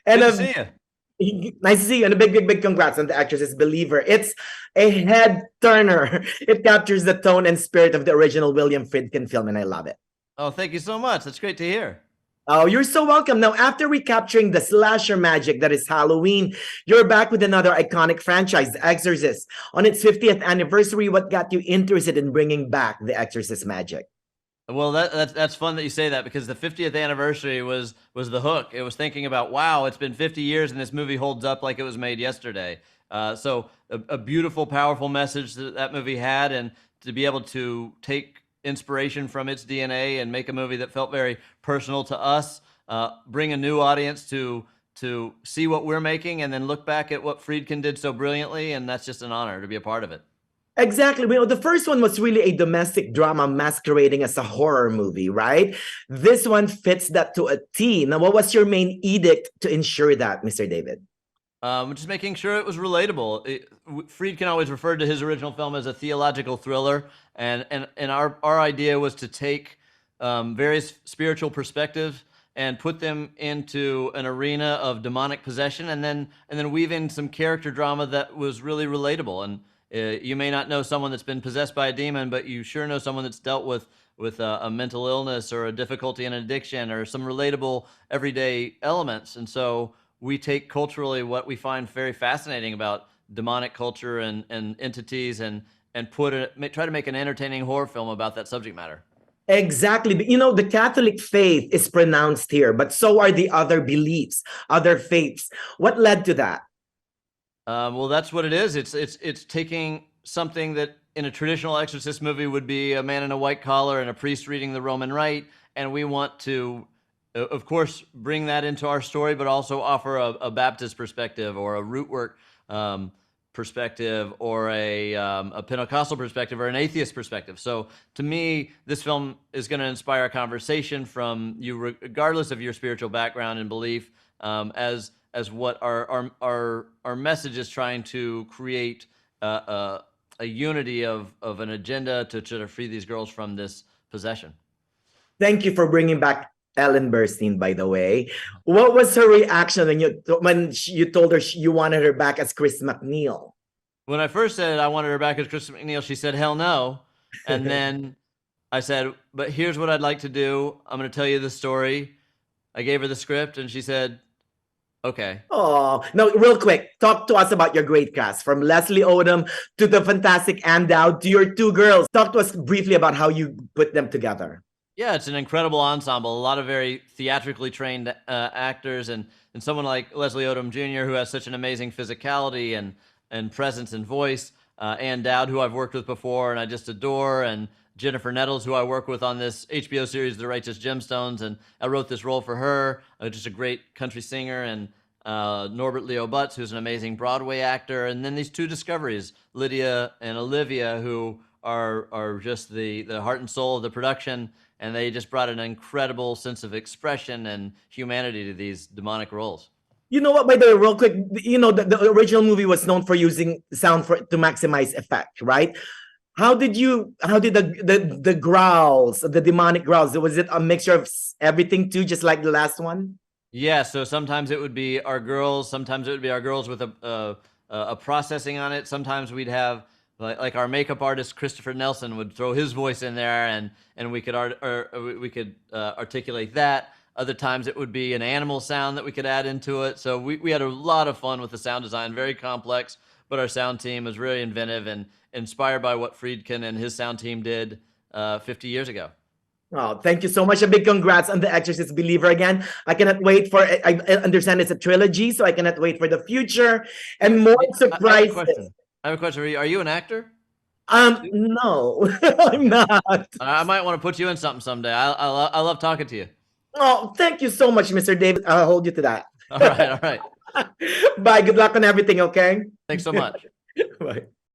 And Good to see you. nice to see you. And a big congrats on The Exorcist Believer. It's a head turner. It captures the tone and spirit of the original William Friedkin film, and I love it. Oh, thank you so much. That's great to hear. Oh, you're so welcome. Now, after recapturing the slasher magic that is Halloween, you're back with another iconic franchise, The Exorcist. On its 50th anniversary, what got you interested in bringing back the Exorcist magic? Well, that's fun that you say that because the 50th anniversary was the hook. It was thinking about, wow, it's been 50 years and this movie holds up like it was made yesterday. So a beautiful, powerful message that movie had, and to be able to take inspiration from its DNA and make a movie that felt very personal to us, bring a new audience to see what we're making, and then look back at what Friedkin did so brilliantly, and that's just an honor to be a part of it. Exactly. The first one was really a domestic drama masquerading as a horror movie, right? This one fits that to a T. Now, what was your main edict to ensure that, Mr. David? Just making sure it was relatable. Friedkin always referred to his original film as a theological thriller, and our idea was to take various spiritual perspectives and put them into an arena of demonic possession, and then weave in some character drama that was really relatable. And you may not know someone that's been possessed by a demon, but you sure know someone that's dealt with a mental illness or a difficulty in addiction or some relatable everyday elements. And so we take culturally what we find very fascinating about demonic culture and entities, and try to make an entertaining horror film about that subject matter. Exactly. The Catholic faith is pronounced here, but so are the other beliefs, other faiths. What led to that? Well, that's what it is. It's taking something that in a traditional Exorcist movie would be a man in a white collar and a priest reading the Roman Rite, and we want to, of course, bring that into our story, but also offer a Baptist perspective or a root work perspective or a Pentecostal perspective or an atheist perspective. So to me, this film is going to inspire a conversation from you, regardless of your spiritual background and belief, as what our message is trying to create a unity of an agenda to try to free these girls from this possession. Thank you for bringing back Ellen Burstyn, by the way. What was her reaction when you told her you wanted her back as Chris MacNeil? When I first said I wanted her back as Chris MacNeil, she said, hell no. And then I said, but here's what I'd like to do. I'm going to tell you the story. I gave her the script, and she said, okay. Oh, no, real quick, talk to us about your great cast, from Leslie Odom to the fantastic Ann Dowd to your two girls. Talk to us briefly about how you put them together. Yeah, it's an incredible ensemble. A lot of very theatrically trained actors, and someone like Leslie Odom Jr., who has such an amazing physicality and presence and voice. Ann Dowd, who I've worked with before and I just adore, and Jennifer Nettles, who I work with on this HBO series, The Righteous Gemstones, and I wrote this role for her. Just a great country singer, and Norbert Leo Butz, who's an amazing Broadway actor, and then these two discoveries, Lydia and Olivia, who are just the heart and soul of the production, and they just brought an incredible sense of expression and humanity to these demonic roles. You know what, by the way, real quick, the original movie was known for using sound to maximize effect, right? How did the growls, the demonic growls, was it a mixture of everything too, just like the last one? Yeah, so sometimes it would be our girls, sometimes it would be our girls with a processing on it. Sometimes we'd have like our makeup artist Christopher Nelson would throw his voice in there, and we could articulate that. Other times it would be an animal sound that we could add into it. So we had a lot of fun with the sound design, very complex, but our sound team was really inventive and inspired by what Friedkin and his sound team did 50 years ago. Oh, thank you so much. A big congrats on The Exorcist Believer again. I cannot wait for it. I understand it's a trilogy, so I cannot wait for the future and more surprises. I have a question. Are you an actor? No, I'm not. I might want to put you in something someday. I love talking to you. Oh, thank you so much, Mr. David. I'll hold you to that. All right. Bye. Good luck on everything, okay? Thanks so much. Bye.